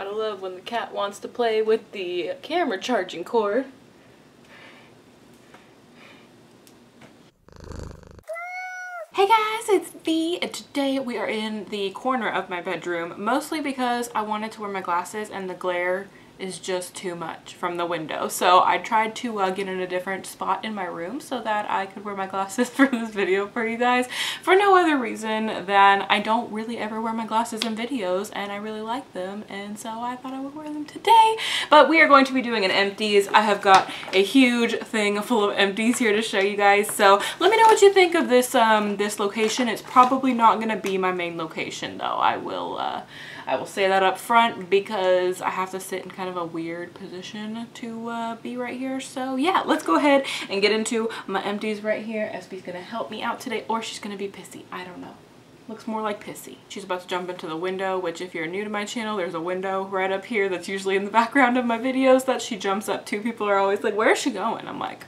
Gotta love when the cat wants to play with the camera charging cord. Hey guys, it's V, and today we are in the corner of my bedroom, mostly because I wanted to wear my glasses and the glare is just too much from the window. So I tried to get in a different spot in my room so that I could wear my glasses for this video for you guys, for no other reason than I don't really ever wear my glasses in videos and I really like them, and so I thought I would wear them today. But we are going to be doing an empties. I have got a huge thing full of empties here to show you guys, so let me know what you think of this this location. It's probably not going to be my main location though. I will say that up front because I have to sit in kind of a weird position to be right here. So yeah, let's go ahead and get into my empties right here. SB's gonna help me out today, or she's gonna be pissy. I don't know. Looks more like pissy. She's about to jump into the window, which if you're new to my channel, there's a window right up here that's usually in the background of my videos that she jumps up to. People are always like, where is she going? I'm like,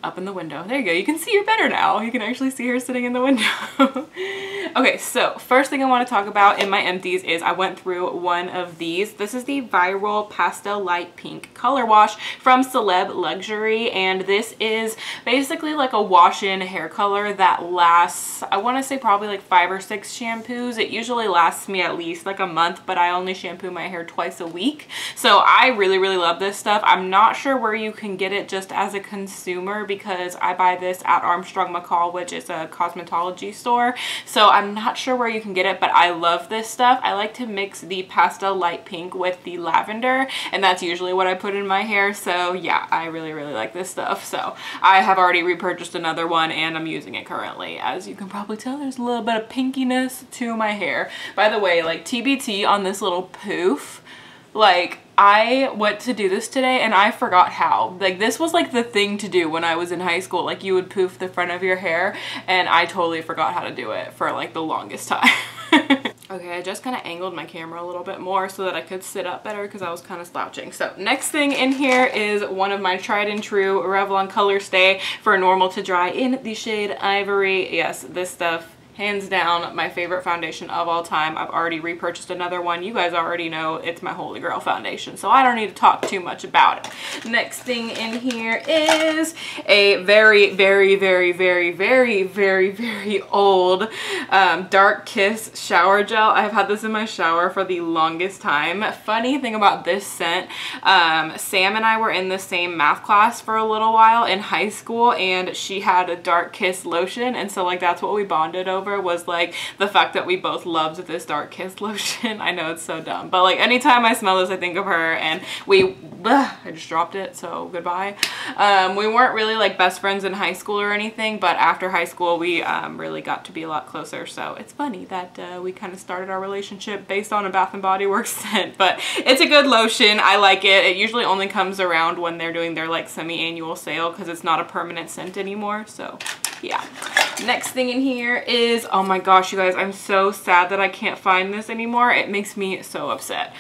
up in the window. There you go. You can see her better now. You can actually see her sitting in the window. Okay, so first thing I want to talk about in my empties is I went through one of these. This is the Viral Pastel Light Pink Color Wash from Celeb Luxury, and this is basically like a wash-in hair color that lasts, I want to say probably like 5 or 6 shampoos. It usually lasts me at least like a month, but I only shampoo my hair twice a week. So I really, really love this stuff. I'm not sure where you can get it just as a consumer, because I buy this at Armstrong McCall, which is a cosmetology store. So I'm not sure where you can get it, but I love this stuff. I like to mix the pastel light pink with the lavender, and that's usually what I put in my hair. So yeah, I really, really like this stuff. So I have already repurchased another one and I'm using it currently. As you can probably tell, there's a little bit of pinkiness to my hair. By the way, like TBT on this little poof, like I went to do this today and I forgot how. Like this was like the thing to do when I was in high school. Like you would poof the front of your hair, and I totally forgot how to do it for like the longest time. Okay, I just kind of angled my camera a little bit more so that I could sit up better because I was kind of slouching. So next thing in here is one of my tried and true Revlon Color Stay for normal to dry in the shade Ivory. Yes, this stuff, hands down, my favorite foundation of all time. I've already repurchased another one. You guys already know it's my holy grail foundation, so I don't need to talk too much about it. Next thing in here is a very, very, very, very, very, very, very old Dark Kiss shower gel. I've had this in my shower for the longest time. Funny thing about this scent, Sam and I were in the same math class for a little while in high school, and she had a Dark Kiss lotion, and so like that's what we bonded over, was like the fact that we both loved this Dark Kiss lotion. I know it's so dumb, but like anytime I smell this I think of her, and I just dropped it, so goodbye. We weren't really like best friends in high school or anything, but after high school we really got to be a lot closer, so it's funny that we kind of started our relationship based on a Bath & Body Works scent. But it's a good lotion. I like it. It usually only comes around when they're doing their like semi-annual sale because it's not a permanent scent anymore, so yeah. Next thing in here is, oh my gosh, you guys, I'm so sad that I can't find this anymore. It makes me so upset.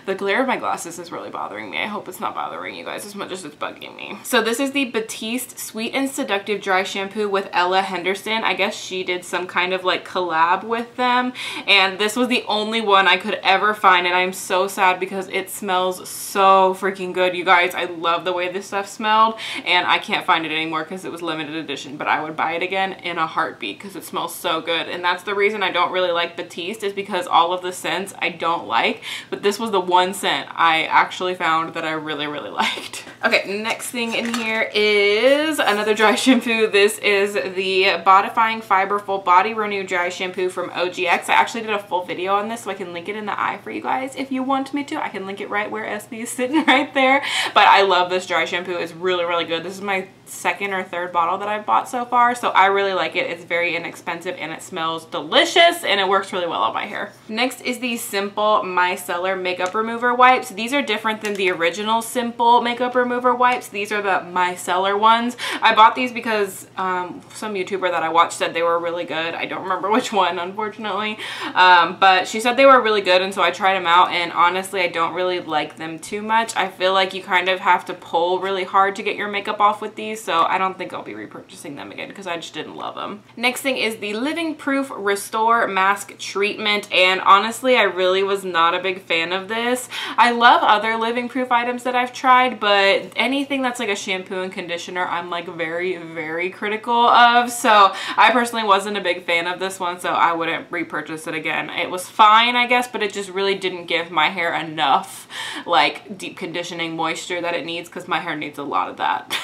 The glare of my glasses is really bothering me. I hope it's not bothering you guys as much as it's bugging me. So this is the Batiste Sweet and Seductive Dry Shampoo with Ella Henderson. I guess she did some kind of like collab with them, and this was the only one I could ever find, and I'm so sad because it smells so freaking good, you guys. I love the way this stuff smelled, and I can't find it anymore because it was limited edition, but I would buy it again in a heartbeat because it smells so good. And that's the reason I don't really like Batiste, is because all of the scents I don't like, but this was the one scent I actually found that I really, really liked. Okay, next thing in here is another dry shampoo. This is the Bodifying Fiberful Body Renew Dry Shampoo from OGX. I actually did a full video on this, so I can link it in the eye for you guys if you want me to. I can link it right where SB is sitting right there. But I love this dry shampoo. It's really, really good. This is my second or third bottle that I've bought so far, so I really like it. It's very inexpensive and it smells delicious, and it works really well on my hair. Next is the Simple Micellar Makeup Remover Wipes. These are different than the original Simple Makeup Remover Wipes. These are the micellar ones. I bought these because some YouTuber that I watched said they were really good. I don't remember which one, unfortunately, but she said they were really good, and so I tried them out, and honestly I don't really like them too much. I feel like you kind of have to pull really hard to get your makeup off with these, these, so I don't think I'll be repurchasing them again because I just didn't love them. Next thing is the Living Proof Restore Mask Treatment, and honestly I really was not a big fan of this. I love other Living Proof items that I've tried, but anything that's like a shampoo and conditioner I'm like very critical of, so I personally wasn't a big fan of this one, so I wouldn't repurchase it again. It was fine, I guess, but it just really didn't give my hair enough like deep conditioning moisture that it needs, because my hair needs a lot of that.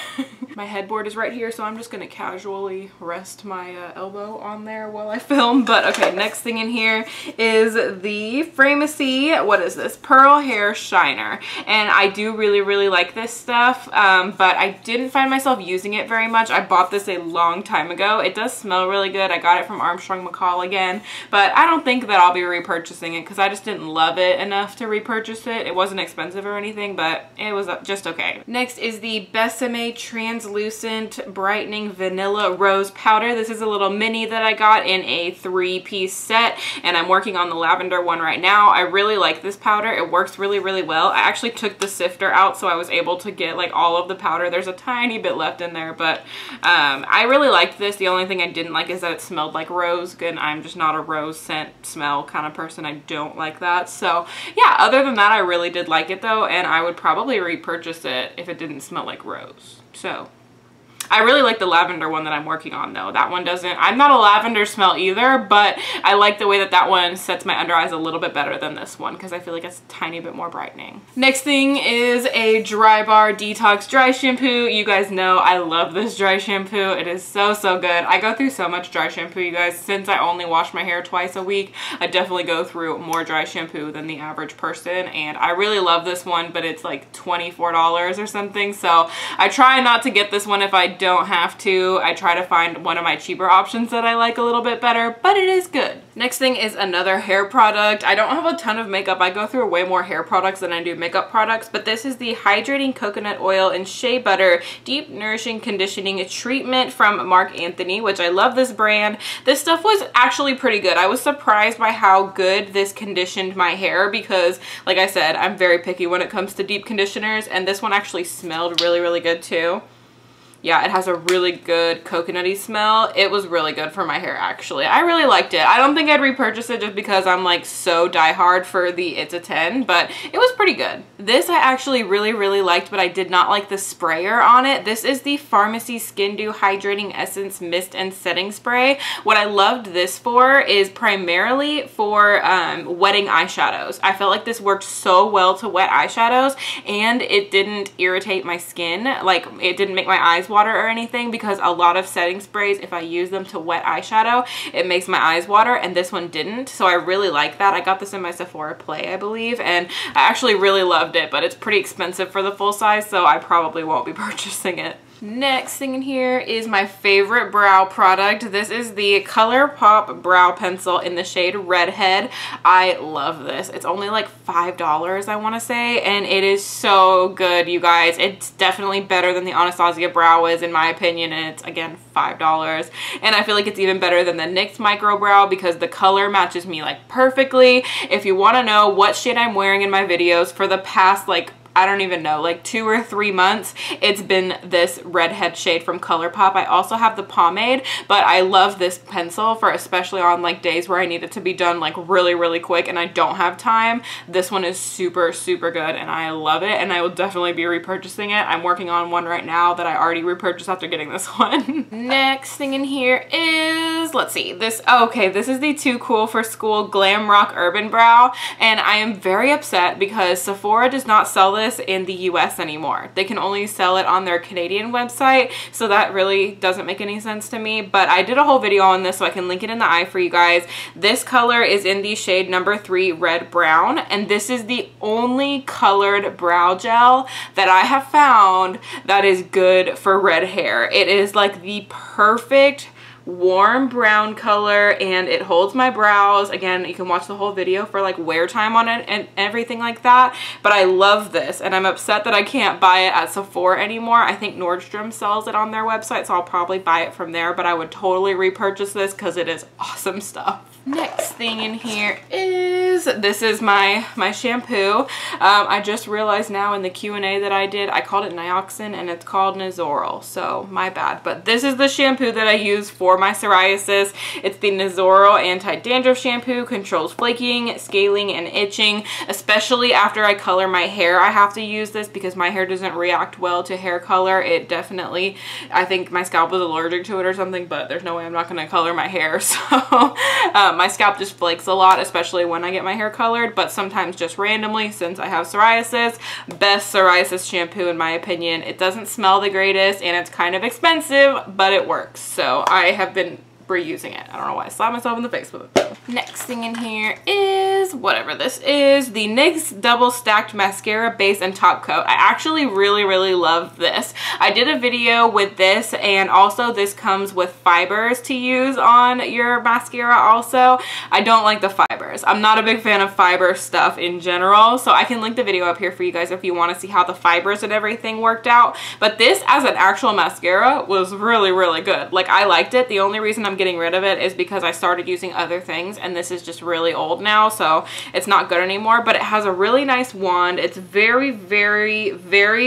My headboard is right here, so I'm just gonna casually rest my elbow on there while I film. But okay, next thing in here is the Framacy, what is this? Pearl Hair Shiner. And I do really like this stuff, but I didn't find myself using it very much. I bought this a long time ago. It does smell really good. I got it from Armstrong McCall again, but I don't think that I'll be repurchasing it because I just didn't love it enough to repurchase it. It wasn't expensive or anything, but it was just okay. Next is the Besame Translucent Brightening Vanilla Rose Powder. This is a little mini that I got in a 3-piece set, and I'm working on the lavender one right now. I really like this powder. It works really well. I actually took the sifter out, so I was able to get like all of the powder. There's a tiny bit left in there, but I really liked this. The only thing I didn't like is that it smelled like rose, and I'm just not a rose scent smell kind of person. I don't like that. So yeah, other than that, I really did like it though, and I would probably repurchase it if it didn't smell like rose. So I really like the lavender one that I'm working on though. That one doesn't, I'm not a lavender smell either, but I like the way that that one sets my under eyes a little bit better than this one because I feel like it's a tiny bit more brightening. Next thing is a Dry Bar Detox Dry Shampoo. You guys know I love this dry shampoo. It is so good. I go through so much dry shampoo, you guys. Since I only wash my hair twice a week, I definitely go through more dry shampoo than the average person, and I really love this one, but it's like $24 or something, so I try not to get this one if I don't have to. I try to find one of my cheaper options that I like a little bit better, but it is good. Next thing is another hair product. I don't have a ton of makeup. I go through way more hair products than I do makeup products, but this is the Hydrating Coconut Oil and Shea Butter Deep Nourishing Conditioning Treatment from Marc Anthony, which I love this brand. This stuff was actually pretty good. I was surprised by how good this conditioned my hair because, like I said, I'm very picky when it comes to deep conditioners, and this one actually smelled really good too. Yeah, it has a really good coconutty smell. It was really good for my hair, actually. I really liked it. I don't think I'd repurchase it just because I'm like so diehard for the It's a 10, but it was pretty good. This I actually really liked, but I did not like the sprayer on it. This is the Pharmacy Skin Dew Hydrating Essence Mist and Setting Spray. What I loved this for is primarily for wetting eyeshadows. I felt like this worked so well to wet eyeshadows, and it didn't irritate my skin. Like, it didn't make my eyes water or anything, because a lot of setting sprays, if I use them to wet eyeshadow, it makes my eyes water, and this one didn't. So I really like that. I got this in my Sephora Play, I believe, and I actually really loved it, but it's pretty expensive for the full size, so I probably won't be purchasing it. Next thing in here is my favorite brow product. This is the ColourPop Brow Pencil in the shade Redhead. I love this. It's only like $5, I want to say, and it is so good, you guys. It's definitely better than the Anastasia Brow is, in my opinion, and it's, again, $5. And I feel like it's even better than the NYX Micro Brow because the color matches me like perfectly. If you want to know what shade I'm wearing in my videos for the past, like, I don't even know, like 2 or 3 months, it's been this Redhead shade from ColourPop. I also have the pomade, but I love this pencil for especially on like days where I need it to be done like really quick and I don't have time. This one is super good and I love it, and I will definitely be repurchasing it. I'm working on one right now that I already repurchased after getting this one. Next thing in here is, let's see, this, okay, this is the Too Cool for School Glam Rock Urban Brow, and I am very upset because Sephora does not sell this in the US anymore. They can only sell it on their Canadian website, so that really doesn't make any sense to me, but I did a whole video on this, so I can link it in the eye for you guys. This color is in the shade number 3 Red Brown, and this is the only colored brow gel that I have found that is good for red hair. It is like the perfect warm brown color, and it holds my brows. Again, you can watch the whole video for like wear time on it and everything like that, but I love this, and I'm upset that I can't buy it at Sephora anymore. I think Nordstrom sells it on their website, so I'll probably buy it from there, but I would totally repurchase this because it is awesome stuff. Next thing in here is, this is my shampoo. I just realized now in the Q&A that I did, I called it Nioxin and it's called Nazoral, so my bad. But this is the shampoo that I use for my psoriasis. It's the Nazoral Anti-Dandruff Shampoo, controls flaking, scaling, and itching. Especially after I color my hair, I have to use this because my hair doesn't react well to hair color. It definitely, I think my scalp was allergic to it or something, but there's no way I'm not going to color my hair. So my scalp just flakes a lot, especially when I get my hair colored, but sometimes just randomly since I have psoriasis. Best psoriasis shampoo in my opinion. It doesn't smell the greatest and it's kind of expensive, but it works. So I have been reusing it. I don't know why I slapped myself in the face with it. Next thing in here is whatever this is, the NYX Double Stacked Mascara Base and Top Coat. I actually really love this. I did a video with this, and also this comes with fibers to use on your mascara also. I don't like the fibers. I'm not a big fan of fiber stuff in general, so I can link the video up here for you guys if you want to see how the fibers and everything worked out. But this as an actual mascara was really good. Like, I liked it. The only reason I'm getting rid of it is because I started using other things and this is just really old now, so it's not good anymore. But it has a really nice wand. It's very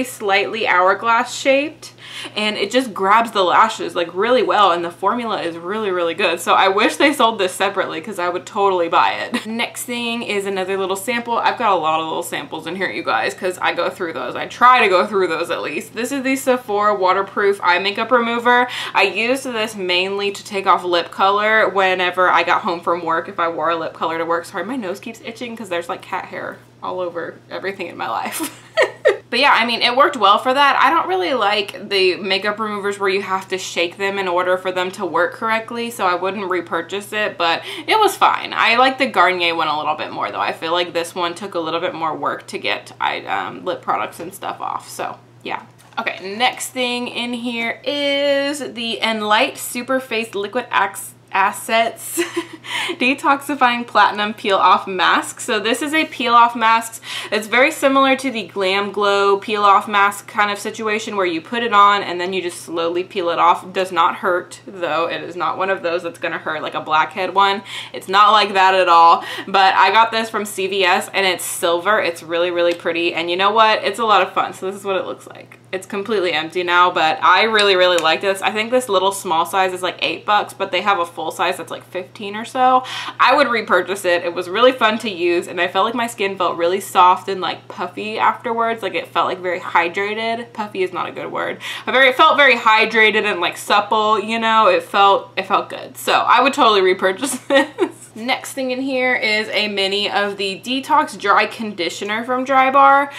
slightly hourglass shaped, and it just grabs the lashes like really well, and the formula is really good. So I wish they sold this separately because I would totally buy it. Next thing is another little sample. I've got a lot of little samples in here, you guys, because I go through those. I try to go through those at least. This is the Sephora Waterproof Eye Makeup Remover. I used this mainly to take off lip color whenever I got home from work, if I wore a lip color to work. Sorry, my nose keeps itching because there's like cat hair all over everything in my life. But yeah, I mean, it worked well for that. I don't really like the makeup removers where you have to shake them in order for them to work correctly, so I wouldn't repurchase it, but it was fine. I like the Garnier one a little bit more though. I feel like this one took a little bit more work to get lip products and stuff off, so yeah. Okay, next thing in here is the Enlight Super Face Liquid Assets Detoxifying Platinum Peel Off Mask. So this is a peel off mask. It's very similar to the Glam Glow peel off mask kind of situation where you put it on and then you just slowly peel it off. It does not hurt though. It is not one of those that's gonna hurt like a blackhead one. It's not like that at all. But I got this from CVS and it's silver. It's really pretty, and you know what? It's a lot of fun. So this is what it looks like. It's completely empty now, but I really like this. I think this little small size is like $8, but they have a full size that's like 15 or so. I would repurchase it. It was really fun to use, and I felt like my skin felt really soft and like puffy afterwards. Like, it felt like very hydrated. Puffy is not a good word. It felt very hydrated and like supple, you know. It felt good. So I would totally repurchase this. Next thing in here is a mini of the Detox Dry Conditioner from Drybar.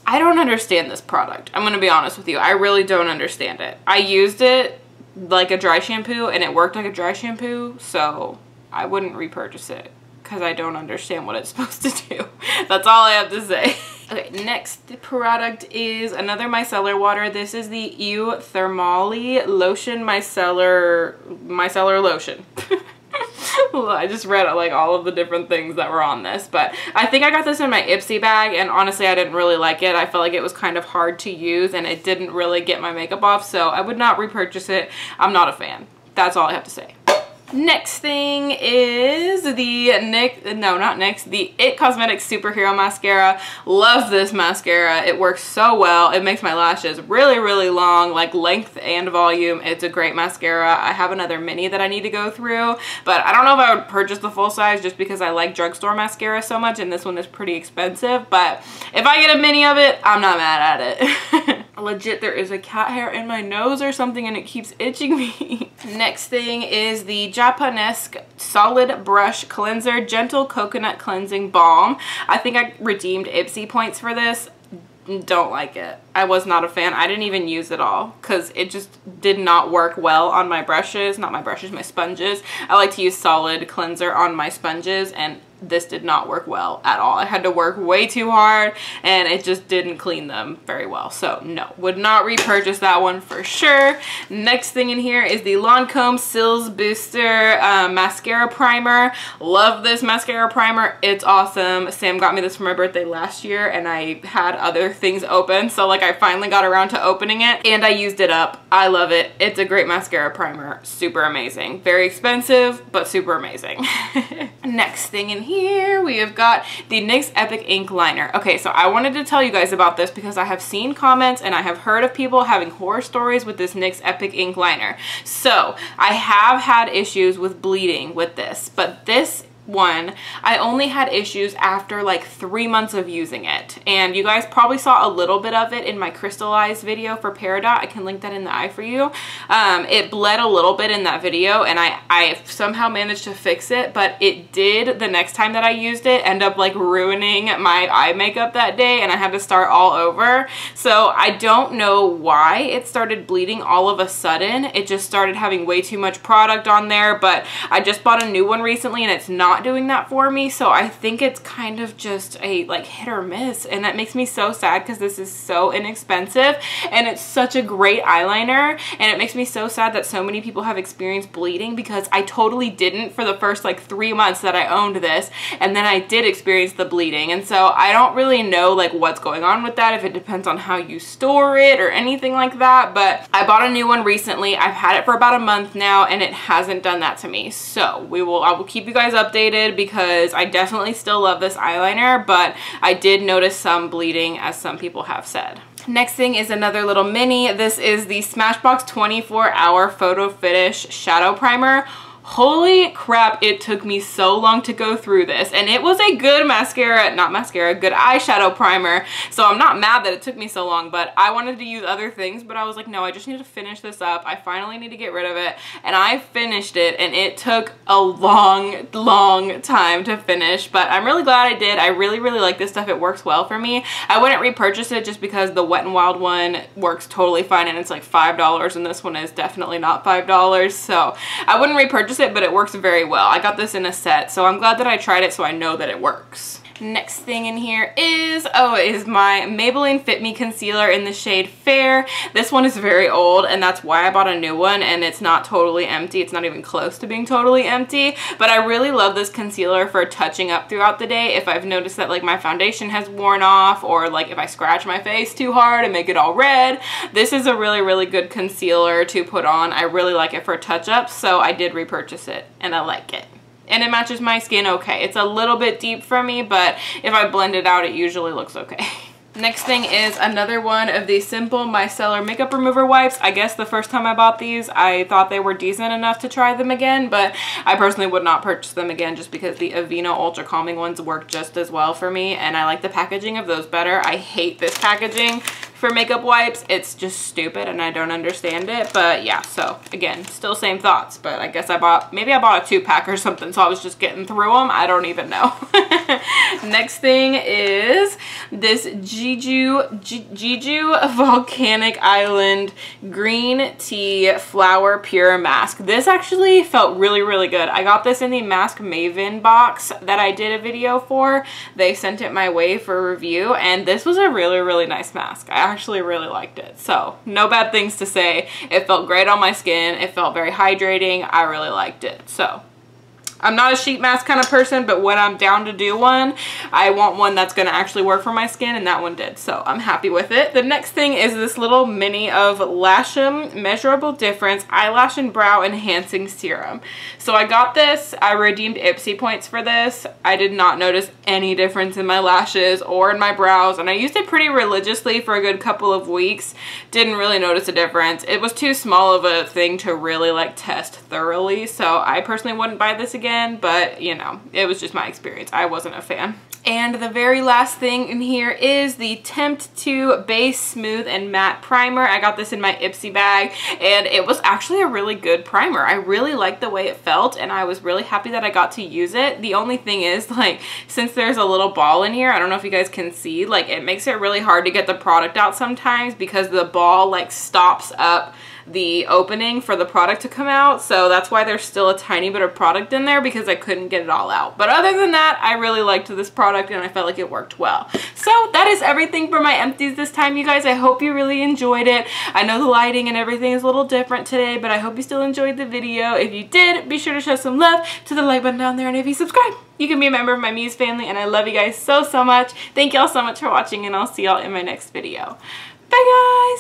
I don't understand this product. I'm gonna be honest with you. I really don't understand it. I used it like a dry shampoo and it worked like a dry shampoo, so I wouldn't repurchase it because I don't understand what it's supposed to do. That's all I have to say. Okay, next product is another micellar water. This is the Eau Thermale Lotion Micellar Lotion. I just read like all of the different things that were on this, but I think I got this in my Ipsy bag, and honestly I didn't really like it. I felt like it was kind of hard to use and it didn't really get my makeup off, so I would not repurchase it. I'm not a fan. That's all I have to say. Next thing is the the It Cosmetics Superhero Mascara. Love this mascara. It works so well. It makes my lashes really long, like length and volume. It's a great mascara. I have another mini that I need to go through, but I don't know if I would purchase the full size just because I like drugstore mascara so much, and this one is pretty expensive. But if I get a mini of it, I'm not mad at it. Legit, there is a cat hair in my nose or something and it keeps itching me. Next thing is the Japanesque Solid Brush Cleanser Gentle Coconut Cleansing Balm. I think I redeemed Ipsy points for this. Don't like it. I was not a fan. I didn't even use it all because it just did not work well on my brushes. Not my brushes, my sponges. I like to use solid cleanser on my sponges, and this did not work well at all. I had to work way too hard and it just didn't clean them very well. So no, would not repurchase that one for sure. Next thing in here is the Lancome Cils Booster Mascara Primer. Love this mascara primer. It's awesome. Sam got me this for my birthday last year and I had other things open. So like I finally got around to opening it and I used it up. I love it. It's a great mascara primer. Super amazing. Very expensive, but super amazing. Next thing in here, we have got the NYX Epic Ink Liner. Okay, so I wanted to tell you guys about this because I have seen comments and I have heard of people having horror stories with this NYX Epic Ink Liner. So I have had issues with bleeding with this, but this one, I only had issues after like 3 months of using it. And you guys probably saw a little bit of it in my crystallized video for Peridot. I can link that in the eye for you. It bled a little bit in that video and I somehow managed to fix it, but it did the next time that I used it end up like ruining my eye makeup that day and I had to start all over. So I don't know why it started bleeding all of a sudden. It just started having way too much product on there, but I just bought a new one recently and it's not doing that for me. So I think it's kind of just a like hit or miss, and that makes me so sad because this is so inexpensive and it's such a great eyeliner, and it makes me so sad that so many people have experienced bleeding because I totally didn't for the first like 3 months that I owned this, and then I did experience the bleeding. And so I don't really know like what's going on with that, if it depends on how you store it or anything like that. But I bought a new one recently. I've had it for about a month now and it hasn't done that to me. So I will keep you guys updated because I definitely still love this eyeliner, but I did notice some bleeding, as some people have said. Next thing is another little mini. This is the Smashbox 24-Hour Photo Finish Shadow Primer. Holy crap, it took me so long to go through this, and it was a good good eyeshadow primer, so I'm not mad that it took me so long. But I wanted to use other things, but I was like, no, I just need to finish this up. I finally need to get rid of it, and I finished it, and it took a long time to finish, but I'm really glad I did. I really like this stuff. It works well for me. I wouldn't repurchase it just because the Wet n Wild one works totally fine, and it's like $5, and this one is definitely not $5, so I wouldn't repurchase it, but it works very well. I got this in a set, so I'm glad that I tried it so I know that it works. Next thing in here is my Maybelline Fit Me Concealer in the shade Fair. This one is very old, and that's why I bought a new one, and it's not totally empty. It's not even close to being totally empty, but I really love this concealer for touching up throughout the day. If I've noticed that like my foundation has worn off, or like if I scratch my face too hard and make it all red, this is a really good concealer to put on. I really like it for touch-ups, so I did repurchase it, and I like it. And it matches my skin okay. It's a little bit deep for me, but if I blend it out, it usually looks okay. Next thing is another one of these Simple Micellar Makeup Remover Wipes. I guess the first time I bought these, I thought they were decent enough to try them again, but I personally would not purchase them again just because the Aveeno Ultra Calming ones work just as well for me, and I like the packaging of those better. I hate this packaging for makeup wipes. It's just stupid and I don't understand it, but yeah, so again, still same thoughts, but I guess maybe I bought a 2-pack or something, so I was just getting through them. I don't even know. Next thing is this Jeju Volcanic Island Green Tea Flower Pure Mask. This actually felt really good. I got this in the Mask Maven box that I did a video for. They sent it my way for review, and this was a really nice mask. I actually really liked it, so no bad things to say. It felt great on my skin. It felt very hydrating. I really liked it. So I'm not a sheet mask kind of person, but when I'm down to do one, I want one that's going to actually work for my skin, and that one did, so I'm happy with it. The next thing is this little mini of Lasham Measurable Difference Eyelash and Brow Enhancing Serum. So I got this. I redeemed Ipsy points for this. I did not notice any difference in my lashes or in my brows, and I used it pretty religiously for a good couple of weeks. Didn't really notice a difference. It was too small of a thing to really like test thoroughly, so I personally wouldn't buy this again. But you know, it was just my experience. I wasn't a fan. And the very last thing in here is the Tempt 2 Base Smooth and Matte Primer. I got this in my Ipsy bag, and it was actually a really good primer. I really liked the way it felt, and I was really happy that I got to use it. The only thing is, like, since there's a little ball in here, I don't know if you guys can see, like, it makes it really hard to get the product out sometimes because the ball, like, stops up the opening for the product to come out, so that's why there's still a tiny bit of product in there, because I couldn't get it all out. But other than that, I really liked this product and I felt like it worked well. So that is everything for my empties this time, you guys. I hope you really enjoyed it. I know the lighting and everything is a little different today, but I hope you still enjoyed the video. If you did, be sure to show some love to the like button down there, and if you subscribe, you can be a member of my Muse family, and I love you guys so much. Thank y'all so much for watching, and I'll see y'all in my next video. Bye guys!